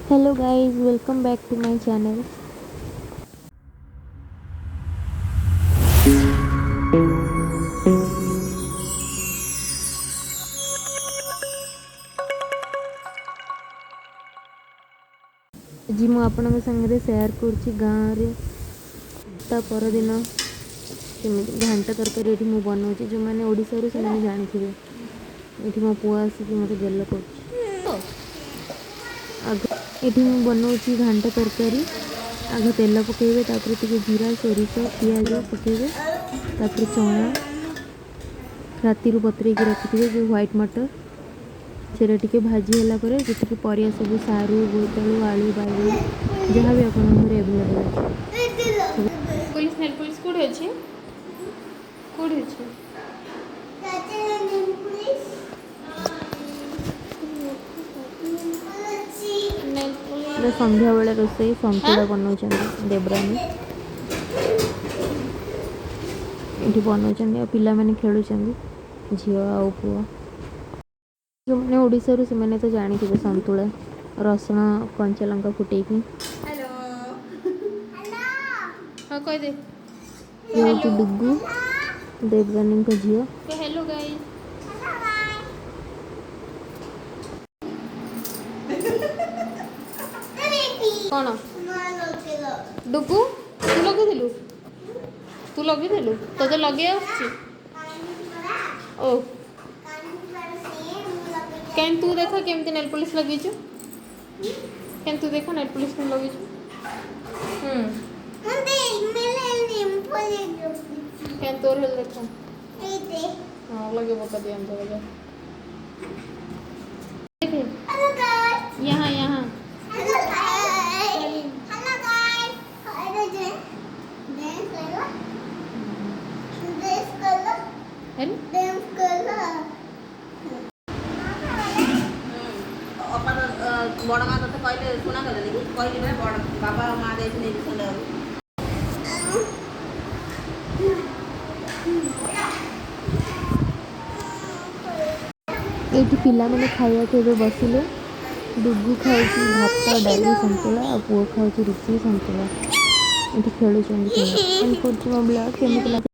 Hello guys, welcome back to my channel. आज मु आपन संगे शेयर कर गाँव रे ता परदिन घांटा तरकारी ये मुझे बनाऊँ जो मैंने ओडिशा रू से जानी थे ये मो पुआ आसिक मत गेल कर ये बनाऊँ घांटा तरकारी आगे तेल पकेबे तापर टिके जीरा सोरिष पियाज पकेबे तापर चना राति बतरे रखिथे जो व्हाइट मटर से टिके भाजी होला परे जति परिया सब सारू बोईतालु आलू बाइगण जहाँ भी आपन घर अवेलेबल अछि। पुलिस नेल पुलिस कोड अछि कोड अछि संध्या बेले रोसई संतुला बनाऊँ देवरानी ये बनाऊँ पिला माने खेलुं झील आ पुआ जो मैंने ओडिशा से मैंने तो जानी थे संतुला रसुण कंचा लंका फुटेकी हेलो हां कह दे ये हूँ डुगू देवरानी का झील हेलो गाइस कौन डुगू तू लगे तो लगे ओ कैन तू देख केमती नेल पॉलिश लगेଛୁ कैन तू देख नेल पॉलिश में लगेଛୁ कैन तोर हेल देख हां लगे बता दिया हम लगे देख यहाँ यहाँ बड़ माँ तो कहले सुना कर कहली ना बड़ बाबा माँ देखने सुना ये पिला मैंने खाया के बसिले डुगू खाऊ भात डाली संतुला आ पुओ खाऊ रुटी संतुला ये खेलुँच मो ब्लॉग केमी